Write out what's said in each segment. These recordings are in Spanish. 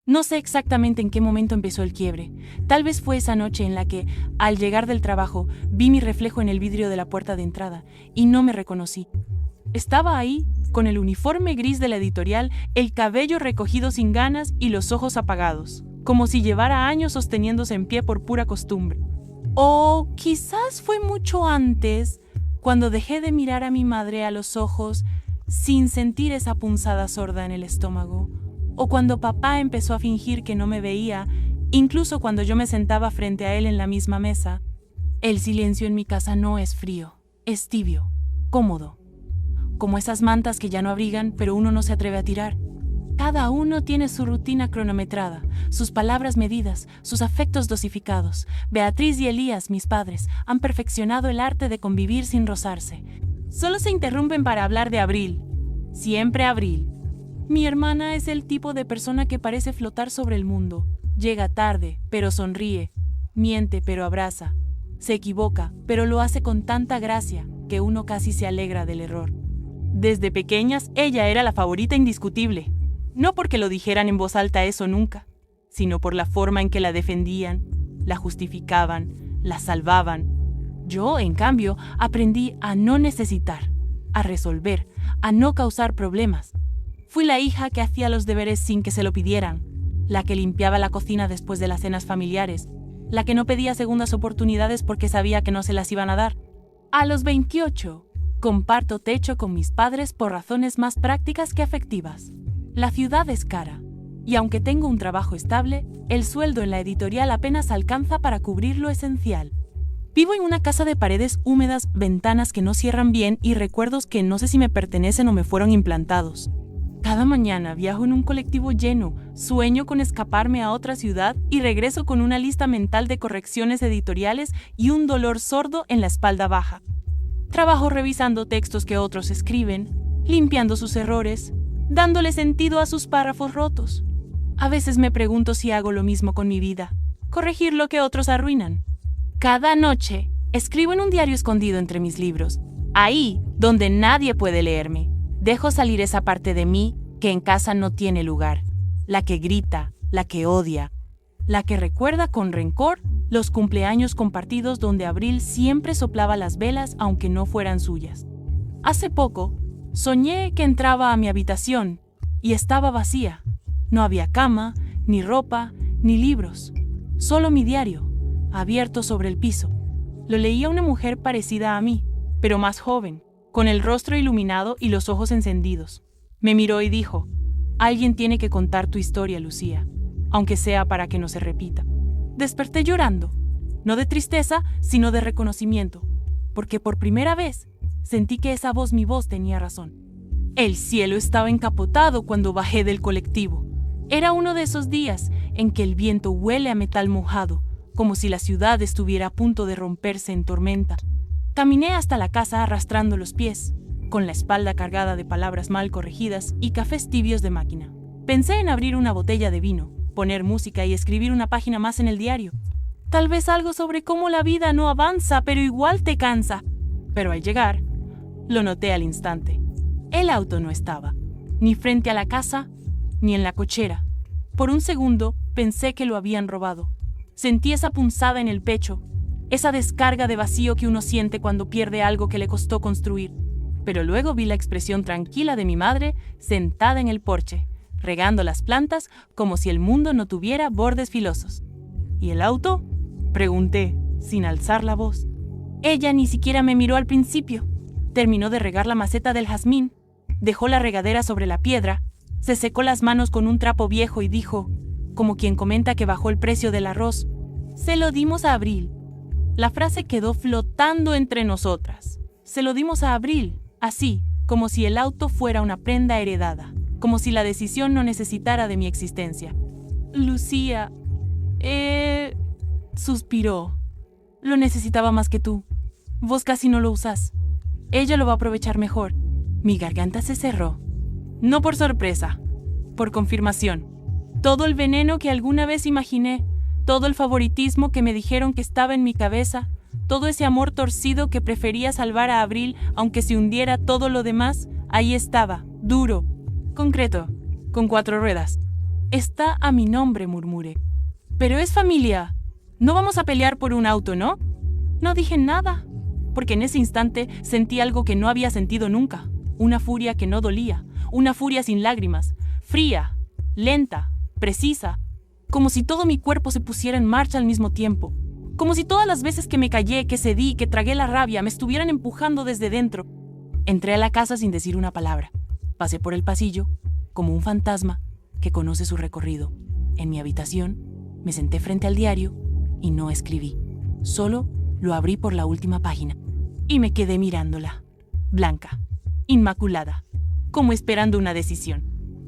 No sé exactamente en qué momento empezó el quiebre. Tal vez fue esa noche en la que, al llegar del trabajo, vi mi reflejo en el vidrio de la puerta de entrada y no me reconocí. Estaba ahí, con el uniforme gris de la editorial, el cabello recogido sin ganas y los ojos apagados, como si llevara años sosteniéndose en pie por pura costumbre. O quizás fue mucho antes, cuando dejé de mirar a mi madre a los ojos sin sentir esa punzada sorda en el estómago. O cuando papá empezó a fingir que no me veía, incluso cuando yo me sentaba frente a él en la misma mesa. El silencio en mi casa no es frío, es tibio, cómodo. Como esas mantas que ya no abrigan, pero uno no se atreve a tirar. Cada uno tiene su rutina cronometrada, sus palabras medidas, sus afectos dosificados. Beatriz y Elías, mis padres, han perfeccionado el arte de convivir sin rozarse. Solo se interrumpen para hablar de Abril. Siempre Abril. Mi hermana es el tipo de persona que parece flotar sobre el mundo. Llega tarde, pero sonríe. Miente, pero abraza. Se equivoca, pero lo hace con tanta gracia que uno casi se alegra del error. Desde pequeñas, ella era la favorita indiscutible. No porque lo dijeran en voz alta eso nunca, sino por la forma en que la defendían, la justificaban, la salvaban. Yo, en cambio, aprendí a no necesitar, a resolver, a no causar problemas. Fui la hija que hacía los deberes sin que se lo pidieran, la que limpiaba la cocina después de las cenas familiares, la que no pedía segundas oportunidades porque sabía que no se las iban a dar. A los 28, comparto techo con mis padres por razones más prácticas que afectivas. La ciudad es cara, y aunque tengo un trabajo estable, el sueldo en la editorial apenas alcanza para cubrir lo esencial. Vivo en una casa de paredes húmedas, ventanas que no cierran bien y recuerdos que no sé si me pertenecen o me fueron implantados. Cada mañana viajo en un colectivo lleno, sueño con escaparme a otra ciudad y regreso con una lista mental de correcciones editoriales y un dolor sordo en la espalda baja. Trabajo revisando textos que otros escriben, limpiando sus errores, dándole sentido a sus párrafos rotos. A veces me pregunto si hago lo mismo con mi vida, corregir lo que otros arruinan. Cada noche escribo en un diario escondido entre mis libros, ahí donde nadie puede leerme. Dejo salir esa parte de mí que en casa no tiene lugar, la que grita, la que odia, la que recuerda con rencor los cumpleaños compartidos donde Abril siempre soplaba las velas aunque no fueran suyas. Hace poco, soñé que entraba a mi habitación y estaba vacía. No había cama, ni ropa, ni libros. Solo mi diario, abierto sobre el piso. Lo leía una mujer parecida a mí, pero más joven, con el rostro iluminado y los ojos encendidos. Me miró y dijo: «Alguien tiene que contar tu historia, Lucía, aunque sea para que no se repita». Desperté llorando, no de tristeza, sino de reconocimiento, porque por primera vez sentí que esa voz, mi voz, tenía razón. El cielo estaba encapotado cuando bajé del colectivo. Era uno de esos días en que el viento huele a metal mojado, como si la ciudad estuviera a punto de romperse en tormenta. Caminé hasta la casa arrastrando los pies, con la espalda cargada de palabras mal corregidas y cafés tibios de máquina. Pensé en abrir una botella de vino, poner música y escribir una página más en el diario. Tal vez algo sobre cómo la vida no avanza, pero igual te cansa. Pero al llegar, lo noté al instante. El auto no estaba, ni frente a la casa, ni en la cochera. Por un segundo pensé que lo habían robado. Sentí esa punzada en el pecho, esa descarga de vacío que uno siente cuando pierde algo que le costó construir. Pero luego vi la expresión tranquila de mi madre sentada en el porche, regando las plantas como si el mundo no tuviera bordes filosos. ¿Y el auto?, pregunté, sin alzar la voz. Ella ni siquiera me miró al principio. Terminó de regar la maceta del jazmín, dejó la regadera sobre la piedra, se secó las manos con un trapo viejo y dijo, como quien comenta que bajó el precio del arroz: «Se lo dimos a Abril». La frase quedó flotando entre nosotras. Se lo dimos a Abril, así, como si el auto fuera una prenda heredada, como si la decisión no necesitara de mi existencia. «Lucía, suspiró. «Lo necesitaba más que tú. Vos casi no lo usás. Ella lo va a aprovechar mejor». Mi garganta se cerró. No por sorpresa, por confirmación. Todo el veneno que alguna vez imaginé, todo el favoritismo que me dijeron que estaba en mi cabeza, todo ese amor torcido que prefería salvar a Abril aunque se hundiera todo lo demás, ahí estaba, duro, concreto, con 4 ruedas. Está a mi nombre, murmuré. Pero es familia. No vamos a pelear por un auto, ¿no? No dije nada, porque en ese instante sentí algo que no había sentido nunca. Una furia que no dolía, una furia sin lágrimas, fría, lenta, precisa, como si todo mi cuerpo se pusiera en marcha al mismo tiempo, como si todas las veces que me callé, que cedí, que tragué la rabia, me estuvieran empujando desde dentro. Entré a la casa sin decir una palabra. Pasé por el pasillo, como un fantasma que conoce su recorrido. En mi habitación, me senté frente al diario y no escribí. Solo lo abrí por la última página y me quedé mirándola, blanca, inmaculada, como esperando una decisión.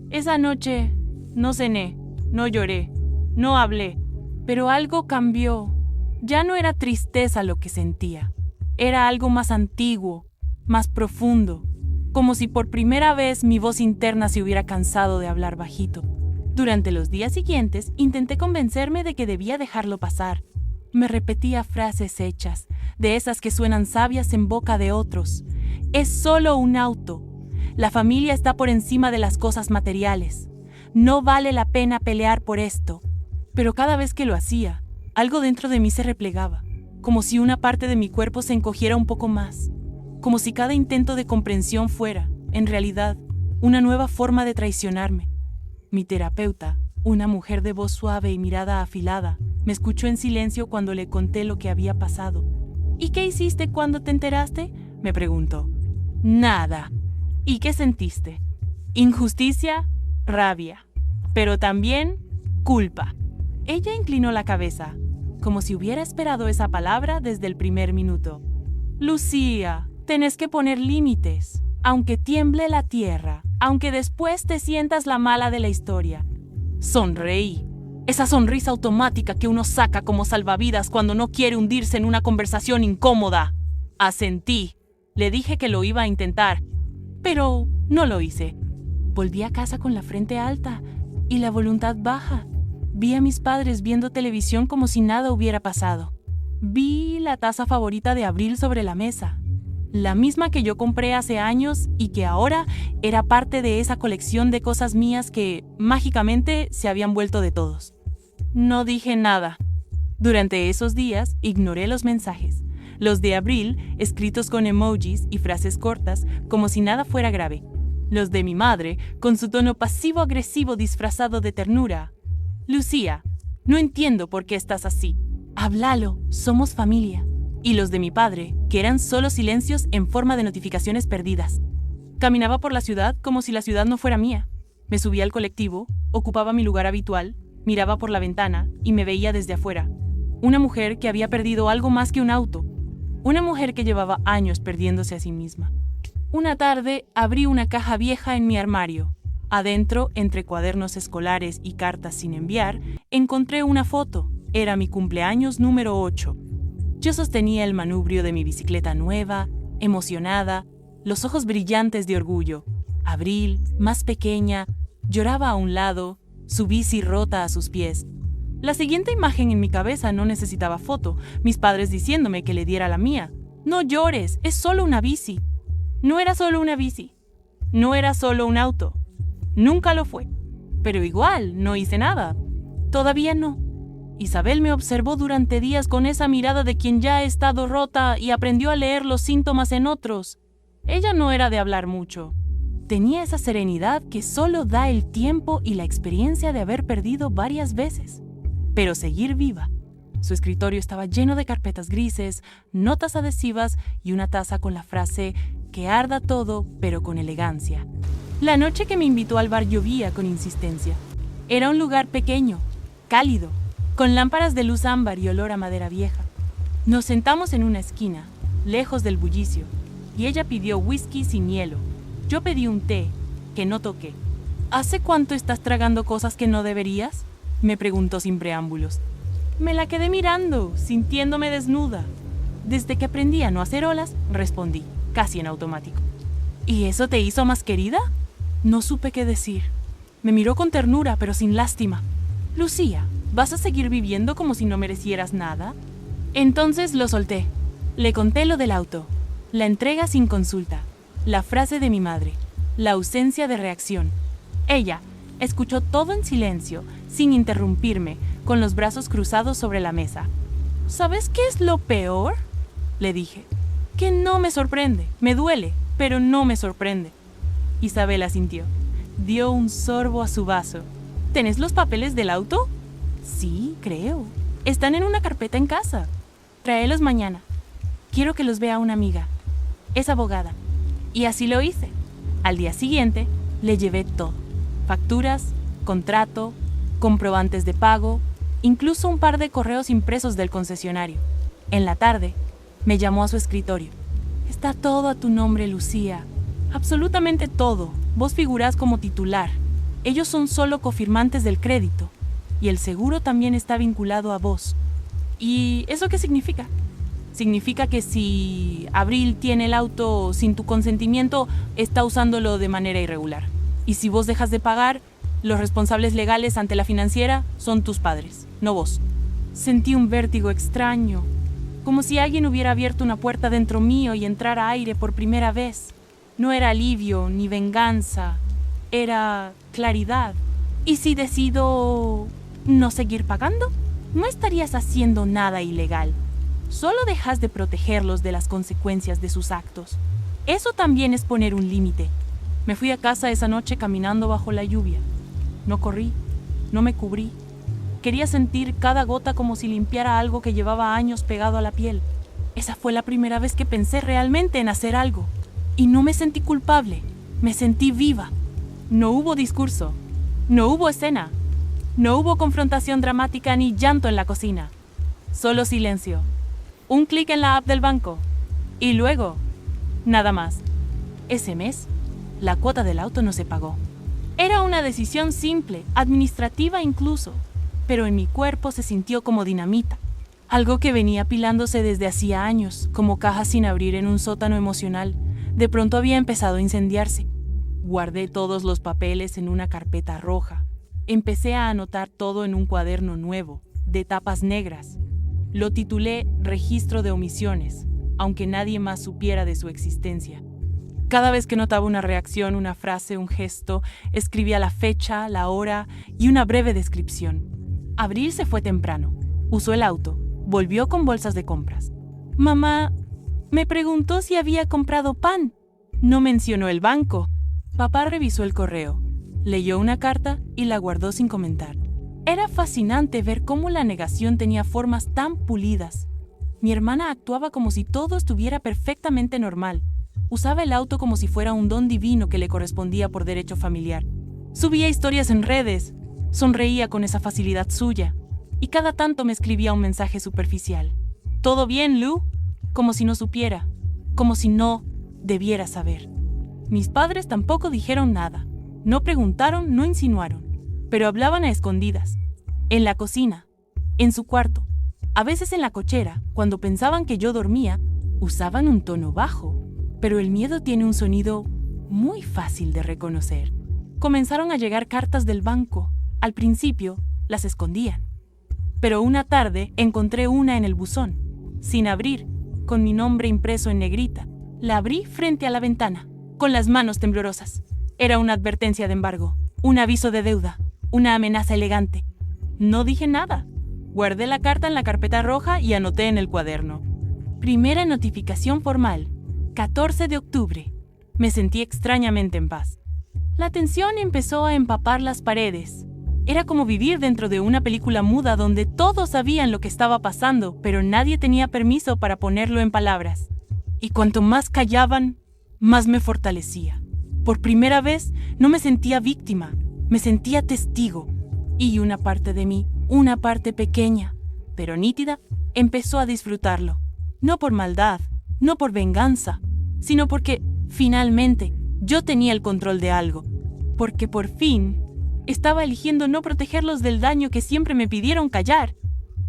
Esa noche no cené, no lloré, no hablé, pero algo cambió. Ya no era tristeza lo que sentía, era algo más antiguo, más profundo, como si por primera vez mi voz interna se hubiera cansado de hablar bajito. Durante los días siguientes intenté convencerme de que debía dejarlo pasar. Me repetía frases hechas, de esas que suenan sabias en boca de otros. Es solo un auto. La familia está por encima de las cosas materiales. No vale la pena pelear por esto. Pero cada vez que lo hacía, algo dentro de mí se replegaba, como si una parte de mi cuerpo se encogiera un poco más, como si cada intento de comprensión fuera, en realidad, una nueva forma de traicionarme. Mi terapeuta, una mujer de voz suave y mirada afilada, me escuchó en silencio cuando le conté lo que había pasado. ¿Y qué hiciste cuando te enteraste?, me preguntó. Nada. ¿Y qué sentiste? Injusticia, rabia, pero también culpa. Ella inclinó la cabeza, como si hubiera esperado esa palabra desde el primer minuto. Lucía, tenés que poner límites, aunque tiemble la tierra, aunque después te sientas la mala de la historia. Sonreí. Esa sonrisa automática que uno saca como salvavidas cuando no quiere hundirse en una conversación incómoda. Asentí. Le dije que lo iba a intentar, pero no lo hice. Volví a casa con la frente alta y la voluntad baja. Vi a mis padres viendo televisión como si nada hubiera pasado. Vi la taza favorita de Abril sobre la mesa, la misma que yo compré hace años y que ahora era parte de esa colección de cosas mías que, mágicamente, se habían vuelto de todos. No dije nada. Durante esos días ignoré los mensajes, los de Abril escritos con emojis y frases cortas como si nada fuera grave, los de mi madre con su tono pasivo-agresivo disfrazado de ternura. Lucía, no entiendo por qué estás así. Háblalo, somos familia. Y los de mi padre, que eran solo silencios en forma de notificaciones perdidas. Caminaba por la ciudad como si la ciudad no fuera mía. Me subía al colectivo, ocupaba mi lugar habitual, miraba por la ventana y me veía desde afuera. Una mujer que había perdido algo más que un auto. Una mujer que llevaba años perdiéndose a sí misma. Una tarde abrí una caja vieja en mi armario. Adentro, entre cuadernos escolares y cartas sin enviar, encontré una foto. Era mi cumpleaños número 8. Yo sostenía el manubrio de mi bicicleta nueva, emocionada, los ojos brillantes de orgullo. Abril, más pequeña, lloraba a un lado, su bici rota a sus pies. La siguiente imagen en mi cabeza no necesitaba foto, mis padres diciéndome que le diera la mía. No llores, es solo una bici. No era solo una bici. No era solo un auto. Nunca lo fue. Pero igual, no hice nada. Todavía no. Isabel me observó durante días con esa mirada de quien ya ha estado rota y aprendió a leer los síntomas en otros. Ella no era de hablar mucho. Tenía esa serenidad que solo da el tiempo y la experiencia de haber perdido varias veces. Pero seguir viva. Su escritorio estaba lleno de carpetas grises, notas adhesivas y una taza con la frase «que arda todo, pero con elegancia». La noche que me invitó al bar llovía con insistencia. Era un lugar pequeño, cálido, con lámparas de luz ámbar y olor a madera vieja. Nos sentamos en una esquina, lejos del bullicio, y ella pidió whisky sin hielo. Yo pedí un té, que no toqué. ¿Hace cuánto estás tragando cosas que no deberías?, me preguntó sin preámbulos. Me la quedé mirando, sintiéndome desnuda. Desde que aprendí a no hacer olas, respondí, casi en automático. ¿Y eso te hizo más querida? No supe qué decir. Me miró con ternura, pero sin lástima. Lucía, ¿vas a seguir viviendo como si no merecieras nada? Entonces lo solté. Le conté lo del auto, la entrega sin consulta, la frase de mi madre, la ausencia de reacción. Ella, Escuchó todo en silencio, sin interrumpirme, con los brazos cruzados sobre la mesa. ¿Sabes qué es lo peor?, le dije. Que no me sorprende, me duele, pero no me sorprende. Isabel asintió. Dio un sorbo a su vaso. ¿Tenés los papeles del auto? Sí, creo. Están en una carpeta en casa. Tráelos mañana. Quiero que los vea una amiga. Es abogada. Y así lo hice. Al día siguiente, le llevé todo. Facturas, contrato, comprobantes de pago, incluso un par de correos impresos del concesionario. En la tarde, me llamó a su escritorio. Está todo a tu nombre, Lucía. Absolutamente todo. Vos figurás como titular. Ellos son solo cofirmantes del crédito. Y el seguro también está vinculado a vos. ¿Y eso qué significa? Significa que si Abril tiene el auto sin tu consentimiento, está usándolo de manera irregular. Y si vos dejas de pagar, los responsables legales ante la financiera son tus padres, no vos. Sentí un vértigo extraño, como si alguien hubiera abierto una puerta dentro mío y entrara aire por primera vez. No era alivio ni venganza, era claridad. ¿Y si decido no seguir pagando? No estarías haciendo nada ilegal. Solo dejas de protegerlos de las consecuencias de sus actos. Eso también es poner un límite. Me fui a casa esa noche caminando bajo la lluvia. No corrí, no me cubrí. Quería sentir cada gota como si limpiara algo que llevaba años pegado a la piel. Esa fue la primera vez que pensé realmente en hacer algo. Y no me sentí culpable, me sentí viva. No hubo discurso, no hubo escena, no hubo confrontación dramática ni llanto en la cocina. Solo silencio. Un clic en la app del banco. Y luego, nada más. Ese mes, la cuota del auto no se pagó. Era una decisión simple, administrativa incluso, pero en mi cuerpo se sintió como dinamita. Algo que venía apilándose desde hacía años, como cajas sin abrir en un sótano emocional. De pronto había empezado a incendiarse. Guardé todos los papeles en una carpeta roja. Empecé a anotar todo en un cuaderno nuevo, de tapas negras. Lo titulé Registro de Omisiones, aunque nadie más supiera de su existencia. Cada vez que notaba una reacción, una frase, un gesto, escribía la fecha, la hora y una breve descripción. Abril se fue temprano. Usó el auto. Volvió con bolsas de compras. Mamá me preguntó si había comprado pan. No mencionó el banco. Papá revisó el correo. Leyó una carta y la guardó sin comentar. Era fascinante ver cómo la negación tenía formas tan pulidas. Mi hermana actuaba como si todo estuviera perfectamente normal. Usaba el auto como si fuera un don divino que le correspondía por derecho familiar. Subía historias en redes. Sonreía con esa facilidad suya. Y cada tanto me escribía un mensaje superficial. ¿Todo bien, Lu? Como si no supiera. Como si no debiera saber. Mis padres tampoco dijeron nada. No preguntaron, no insinuaron. Pero hablaban a escondidas. En la cocina. En su cuarto. A veces en la cochera, cuando pensaban que yo dormía, usaban un tono bajo. Pero el miedo tiene un sonido muy fácil de reconocer. Comenzaron a llegar cartas del banco. Al principio, las escondían. Pero una tarde encontré una en el buzón, sin abrir, con mi nombre impreso en negrita. La abrí frente a la ventana, con las manos temblorosas. Era una advertencia de embargo, un aviso de deuda, una amenaza elegante. No dije nada. Guardé la carta en la carpeta roja y anoté en el cuaderno. Primera notificación formal, 14 de octubre. Me sentí extrañamente en paz. La tensión empezó a empapar las paredes. Era como vivir dentro de una película muda donde todos sabían lo que estaba pasando, pero nadie tenía permiso para ponerlo en palabras. Y cuanto más callaban, más me fortalecía. Por primera vez no me sentía víctima, me sentía testigo. Y una parte de mí, una parte pequeña, pero nítida, empezó a disfrutarlo. No por maldad, no por venganza, sino porque, finalmente, yo tenía el control de algo. Porque por fin estaba eligiendo no protegerlos del daño que siempre me pidieron callar.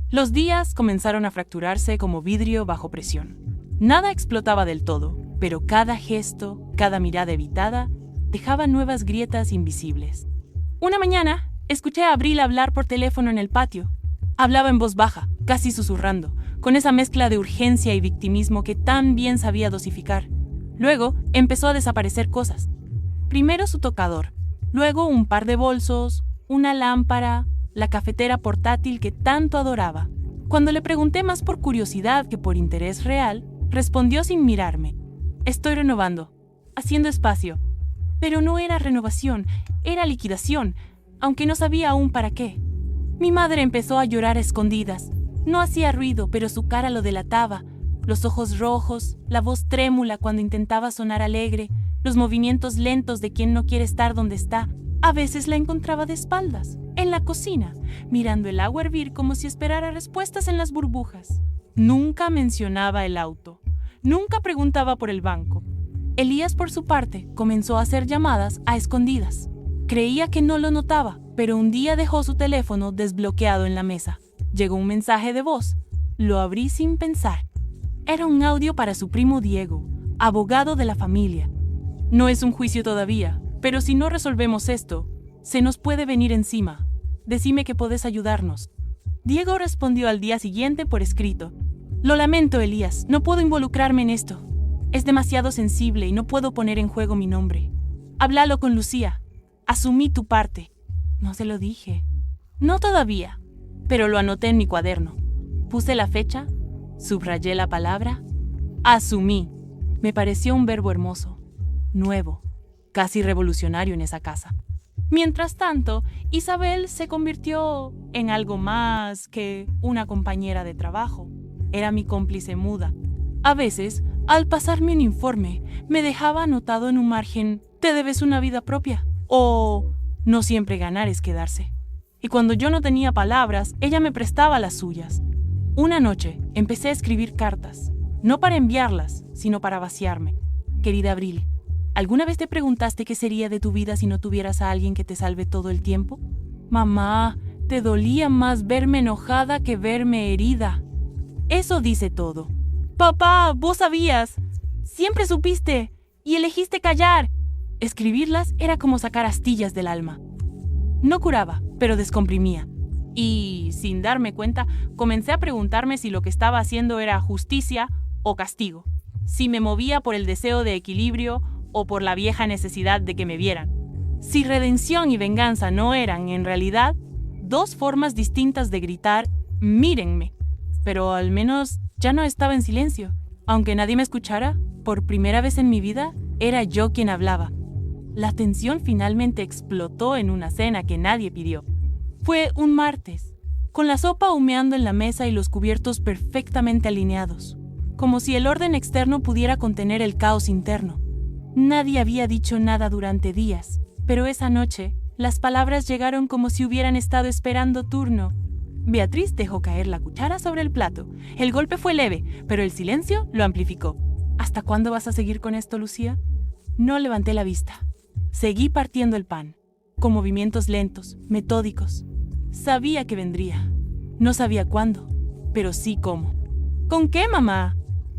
Los días comenzaron a fracturarse como vidrio bajo presión. Nada explotaba del todo, pero cada gesto, cada mirada evitada, dejaba nuevas grietas invisibles. Una mañana, escuché a Abril hablar por teléfono en el patio. Hablaba en voz baja, casi susurrando, con esa mezcla de urgencia y victimismo que tan bien sabía dosificar. Luego, empezó a desaparecer cosas. Primero su tocador. Luego un par de bolsos, una lámpara, la cafetera portátil que tanto adoraba. Cuando le pregunté más por curiosidad que por interés real, respondió sin mirarme: estoy renovando, haciendo espacio. Pero no era renovación, era liquidación, aunque no sabía aún para qué. Mi madre empezó a llorar a escondidas. No hacía ruido, pero su cara lo delataba. Los ojos rojos, la voz trémula cuando intentaba sonar alegre, los movimientos lentos de quien no quiere estar donde está. A veces la encontraba de espaldas, en la cocina, mirando el agua hervir como si esperara respuestas en las burbujas. Nunca mencionaba el auto. Nunca preguntaba por el banco. Elías, por su parte, comenzó a hacer llamadas a escondidas. Creía que no lo notaba, pero un día dejó su teléfono desbloqueado en la mesa. Llegó un mensaje de voz. Lo abrí sin pensar. Era un audio para su primo Diego, abogado de la familia. No es un juicio todavía, pero si no resolvemos esto, se nos puede venir encima. Decime que podés ayudarnos. Diego respondió al día siguiente por escrito: lo lamento, Elías, no puedo involucrarme en esto. Es demasiado sensible y no puedo poner en juego mi nombre. Háblalo con Lucía. Asumí tu parte. No se lo dije. No todavía, pero lo anoté en mi cuaderno. Puse la fecha, subrayé la palabra. Asumí. Me pareció un verbo hermoso, nuevo, casi revolucionario en esa casa. Mientras tanto, Isabel se convirtió en algo más que una compañera de trabajo. Era mi cómplice muda. A veces, al pasarme un informe, me dejaba anotado en un margen: te debes una vida propia, o no siempre ganar es quedarse. Y cuando yo no tenía palabras, ella me prestaba las suyas. Una noche empecé a escribir cartas, no para enviarlas, sino para vaciarme. Querida Abril, ¿alguna vez te preguntaste qué sería de tu vida si no tuvieras a alguien que te salve todo el tiempo? Mamá, te dolía más verme enojada que verme herida. Eso dice todo. Papá, vos sabías. Siempre supiste y elegiste callar. Escribirlas era como sacar astillas del alma. No curaba, pero descomprimía. Y, sin darme cuenta, comencé a preguntarme si lo que estaba haciendo era justicia o castigo. Si me movía por el deseo de equilibrio o por la vieja necesidad de que me vieran. Si redención y venganza no eran, en realidad, dos formas distintas de gritar: mírenme. Pero al menos ya no estaba en silencio. Aunque nadie me escuchara, por primera vez en mi vida, era yo quien hablaba. La tensión finalmente explotó en una cena que nadie pidió. Fue un martes, con la sopa humeando en la mesa y los cubiertos perfectamente alineados, como si el orden externo pudiera contener el caos interno. Nadie había dicho nada durante días, pero esa noche las palabras llegaron como si hubieran estado esperando turno. Beatriz dejó caer la cuchara sobre el plato. El golpe fue leve, pero el silencio lo amplificó. ¿Hasta cuándo vas a seguir con esto, Lucía? No levanté la vista. Seguí partiendo el pan, con movimientos lentos, metódicos. Sabía que vendría. No sabía cuándo, pero sí cómo. ¿Con qué, mamá?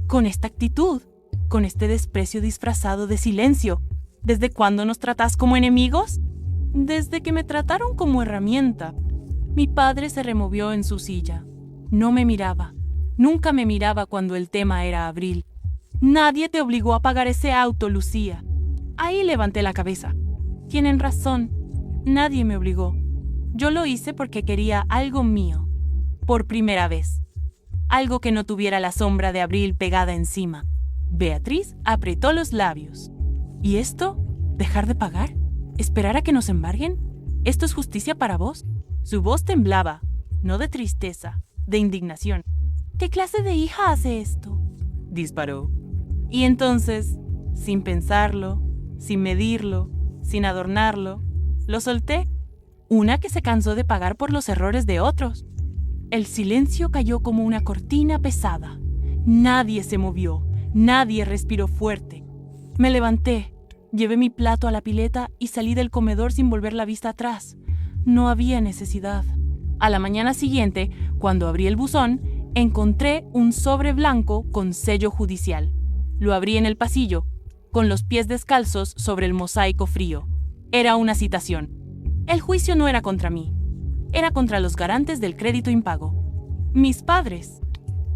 Con esta actitud, con este desprecio disfrazado de silencio. ¿Desde cuándo nos tratás como enemigos? Desde que me trataron como herramienta. Mi padre se removió en su silla. No me miraba. Nunca me miraba cuando el tema era Abril. Nadie te obligó a pagar ese auto, Lucía. Ahí levanté la cabeza. Tienen razón. Nadie me obligó. Yo lo hice porque quería algo mío. Por primera vez. Algo que no tuviera la sombra de Abril pegada encima. Beatriz apretó los labios. ¿Y esto? ¿Dejar de pagar? ¿Esperar a que nos embarguen? ¿Esto es justicia para vos? Su voz temblaba, no de tristeza, de indignación. ¿Qué clase de hija hace esto?, disparó. Y entonces, sin pensarlo, sin medirlo, sin adornarlo, lo solté. Una que se cansó de pagar por los errores de otros. El silencio cayó como una cortina pesada. Nadie se movió, nadie respiró fuerte. Me levanté, llevé mi plato a la pileta y salí del comedor sin volver la vista atrás. No había necesidad. A la mañana siguiente, cuando abrí el buzón, encontré un sobre blanco con sello judicial. Lo abrí en el pasillo, con los pies descalzos sobre el mosaico frío. Era una citación. El juicio no era contra mí. Era contra los garantes del crédito impago. Mis padres.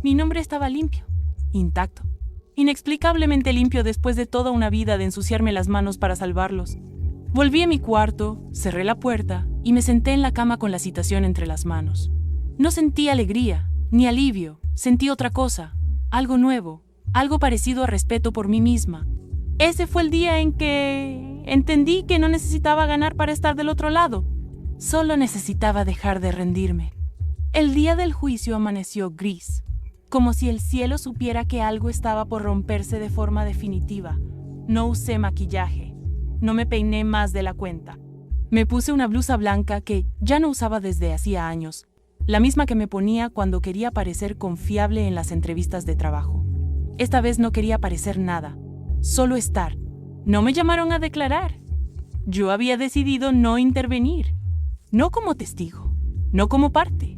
Mi nombre estaba limpio, intacto. Inexplicablemente limpio después de toda una vida de ensuciarme las manos para salvarlos. Volví a mi cuarto, cerré la puerta y me senté en la cama con la citación entre las manos. No sentí alegría, ni alivio, sentí otra cosa, algo nuevo, algo parecido a respeto por mí misma. Ese fue el día en que entendí que no necesitaba ganar para estar del otro lado. Solo necesitaba dejar de rendirme. El día del juicio amaneció gris, como si el cielo supiera que algo estaba por romperse de forma definitiva. No usé maquillaje, no me peiné más de la cuenta. Me puse una blusa blanca que ya no usaba desde hacía años, la misma que me ponía cuando quería parecer confiable en las entrevistas de trabajo. Esta vez no quería parecer nada, solo estar. No me llamaron a declarar. Yo había decidido no intervenir, no como testigo, no como parte,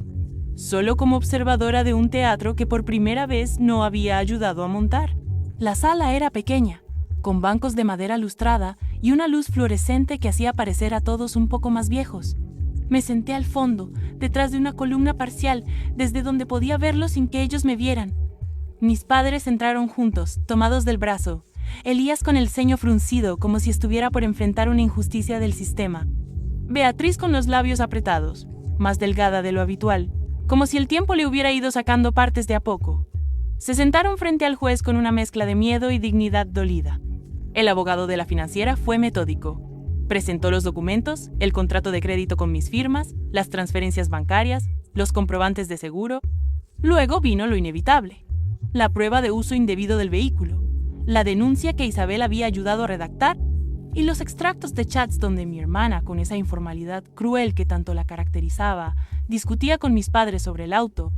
solo como observadora de un teatro que por primera vez no había ayudado a montar. La sala era pequeña, con bancos de madera lustrada y una luz fluorescente que hacía parecer a todos un poco más viejos. Me senté al fondo, detrás de una columna parcial, desde donde podía verlos sin que ellos me vieran. Mis padres entraron juntos, tomados del brazo, Elías con el ceño fruncido como si estuviera por enfrentar una injusticia del sistema. Beatriz con los labios apretados, más delgada de lo habitual, como si el tiempo le hubiera ido sacando partes de a poco. Se sentaron frente al juez con una mezcla de miedo y dignidad dolida. El abogado de la financiera fue metódico. Presentó los documentos, el contrato de crédito con mis firmas, las transferencias bancarias, los comprobantes de seguro. Luego vino lo inevitable: la prueba de uso indebido del vehículo, la denuncia que Isabel había ayudado a redactar y los extractos de chats donde mi hermana, con esa informalidad cruel que tanto la caracterizaba, discutía con mis padres sobre el auto.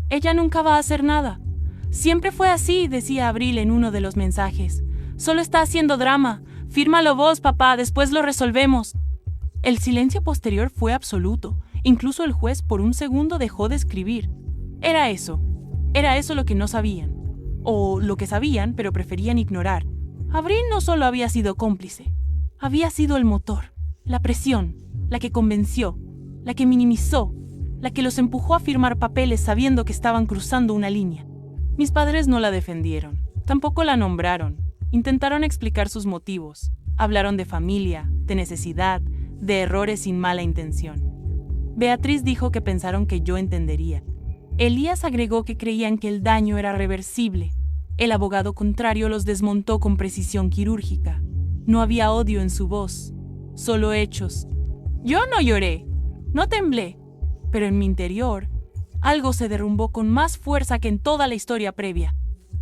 Ella nunca va a hacer nada. Siempre fue así, decía Abril en uno de los mensajes. Solo está haciendo drama. Fírmalo vos, papá, después lo resolvemos. El silencio posterior fue absoluto. Incluso el juez por un segundo dejó de escribir. Era eso lo que no sabían. O lo que sabían, pero preferían ignorar. Abril no solo había sido cómplice, había sido el motor, la presión, la que convenció, la que minimizó, la que los empujó a firmar papeles sabiendo que estaban cruzando una línea. Mis padres no la defendieron, tampoco la nombraron. Intentaron explicar sus motivos. Hablaron de familia, de necesidad, de errores sin mala intención. Beatriz dijo que pensaron que yo entendería. Elías agregó que creían que el daño era reversible. El abogado contrario los desmontó con precisión quirúrgica. No había odio en su voz, solo hechos. Yo no lloré, no temblé, pero en mi interior algo se derrumbó con más fuerza que en toda la historia previa,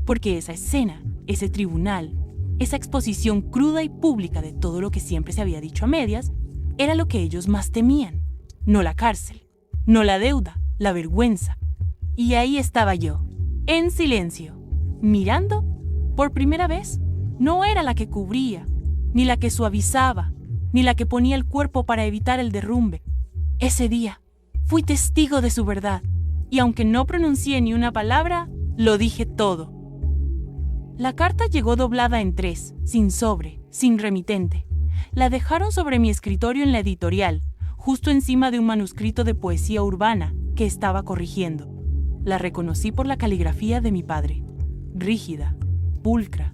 porque esa escena, ese tribunal, esa exposición cruda y pública de todo lo que siempre se había dicho a medias, era lo que ellos más temían. No la cárcel, no la deuda, la vergüenza. Y ahí estaba yo, en silencio, mirando. Por primera vez, no era la que cubría, ni la que suavizaba, ni la que ponía el cuerpo para evitar el derrumbe. Ese día, fui testigo de su verdad, y aunque no pronuncié ni una palabra, lo dije todo. La carta llegó doblada en 3, sin sobre, sin remitente. La dejaron sobre mi escritorio en la editorial, justo encima de un manuscrito de poesía urbana que estaba corrigiendo. La reconocí por la caligrafía de mi padre, rígida, pulcra,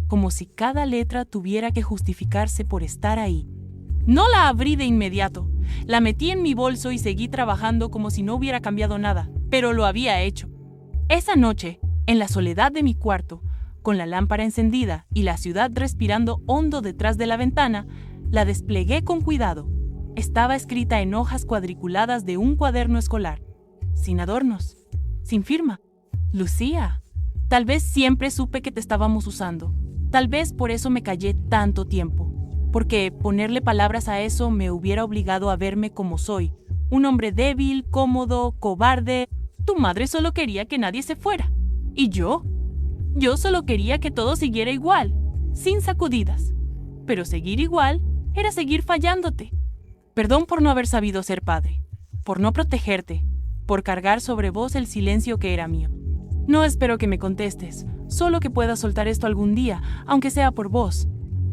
como si cada letra tuviera que justificarse por estar ahí. No la abrí de inmediato, la metí en mi bolso y seguí trabajando como si no hubiera cambiado nada, pero lo había hecho. Esa noche, en la soledad de mi cuarto, con la lámpara encendida y la ciudad respirando hondo detrás de la ventana, la desplegué con cuidado. Estaba escrita en hojas cuadriculadas de un cuaderno escolar, sin adornos, sin firma. Lucía, tal vez siempre supe que te estábamos usando. Tal vez por eso me callé tanto tiempo, porque ponerle palabras a eso me hubiera obligado a verme como soy, un hombre débil, cómodo, cobarde. Tu madre solo quería que nadie se fuera. ¿Y yo? Yo solo quería que todo siguiera igual, sin sacudidas. Pero seguir igual era seguir fallándote. Perdón por no haber sabido ser padre, por no protegerte, por cargar sobre vos el silencio que era mío. No espero que me contestes, solo que puedas soltar esto algún día, aunque sea por vos.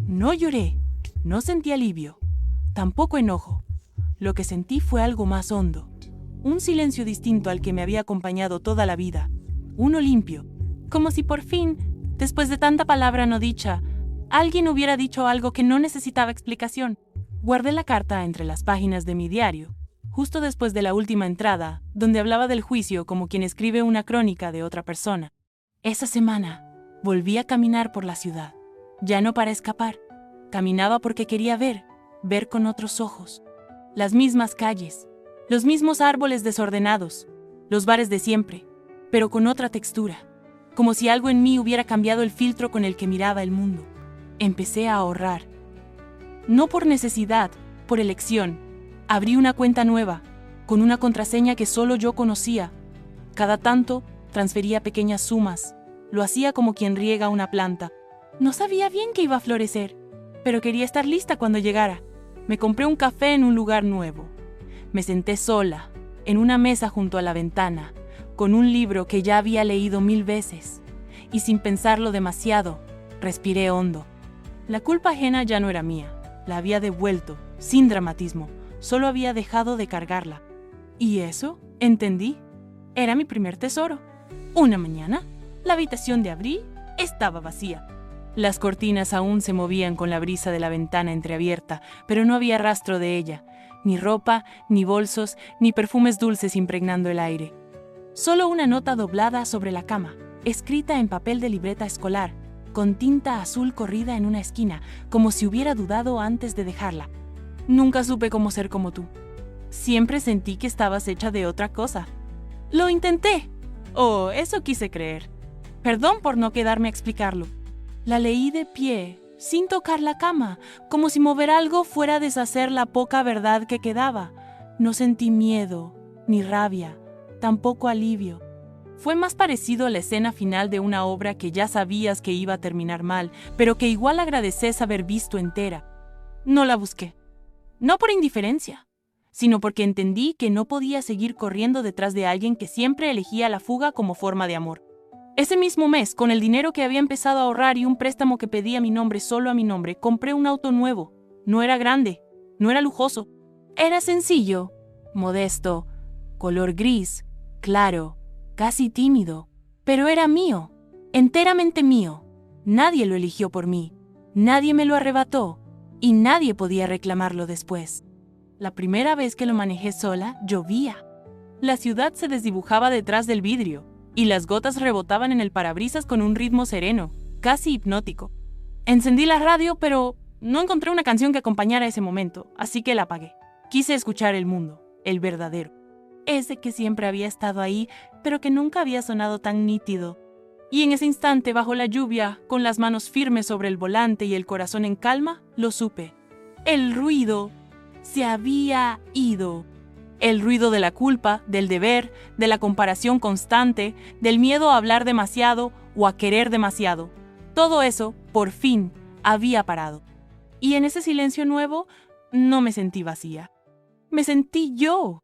No lloré, no sentí alivio, tampoco enojo. Lo que sentí fue algo más hondo, un silencio distinto al que me había acompañado toda la vida, uno limpio, como si por fin, después de tanta palabra no dicha, alguien hubiera dicho algo que no necesitaba explicación. Guardé la carta entre las páginas de mi diario, justo después de la última entrada, donde hablaba del juicio como quien escribe una crónica de otra persona. Esa semana, volví a caminar por la ciudad. Ya no para escapar. Caminaba porque quería ver con otros ojos. Las mismas calles, los mismos árboles desordenados, los bares de siempre, pero con otra textura, como si algo en mí hubiera cambiado el filtro con el que miraba el mundo. Empecé a ahorrar. No por necesidad, por elección. Abrí una cuenta nueva, con una contraseña que solo yo conocía. Cada tanto, transfería pequeñas sumas. Lo hacía como quien riega una planta. No sabía bien que iba a florecer, pero quería estar lista cuando llegara. Me compré un café en un lugar nuevo. Me senté sola, en una mesa junto a la ventana, con un libro que ya había leído 1000 veces. Y sin pensarlo demasiado, respiré hondo. La culpa ajena ya no era mía. La había devuelto, sin dramatismo. Solo había dejado de cargarla. ¿Y eso? Entendí. Era mi primer tesoro. Una mañana, la habitación de Abril estaba vacía. Las cortinas aún se movían con la brisa de la ventana entreabierta, pero no había rastro de ella. Ni ropa, ni bolsos, ni perfumes dulces impregnando el aire. Solo una nota doblada sobre la cama, escrita en papel de libreta escolar, con tinta azul corrida en una esquina, como si hubiera dudado antes de dejarla. Nunca supe cómo ser como tú. Siempre sentí que estabas hecha de otra cosa. Lo intenté. Oh, eso quise creer. Perdón por no quedarme a explicarlo. La leí de pie, sin tocar la cama, como si mover algo fuera a deshacer la poca verdad que quedaba. No sentí miedo, ni rabia, tampoco alivio. Fue más parecido a la escena final de una obra que ya sabías que iba a terminar mal, pero que igual agradeces haber visto entera. No la busqué. No por indiferencia, sino porque entendí que no podía seguir corriendo detrás de alguien que siempre elegía la fuga como forma de amor. Ese mismo mes, con el dinero que había empezado a ahorrar y un préstamo que pedía mi nombre solo a mi nombre, compré un auto nuevo. No era grande, no era lujoso. Era sencillo, modesto, color gris, claro, casi tímido, pero era mío, enteramente mío. Nadie lo eligió por mí, nadie me lo arrebató y nadie podía reclamarlo después. La primera vez que lo manejé sola, llovía. La ciudad se desdibujaba detrás del vidrio y las gotas rebotaban en el parabrisas con un ritmo sereno, casi hipnótico. Encendí la radio, pero no encontré una canción que acompañara ese momento, así que la apagué. Quise escuchar el mundo, el verdadero. Ese que siempre había estado ahí, pero que nunca había sonado tan nítido. Y en ese instante, bajo la lluvia, con las manos firmes sobre el volante y el corazón en calma, lo supe. El ruido se había ido. El ruido de la culpa, del deber, de la comparación constante, del miedo a hablar demasiado o a querer demasiado. Todo eso, por fin, había parado. Y en ese silencio nuevo, no me sentí vacía. Me sentí yo.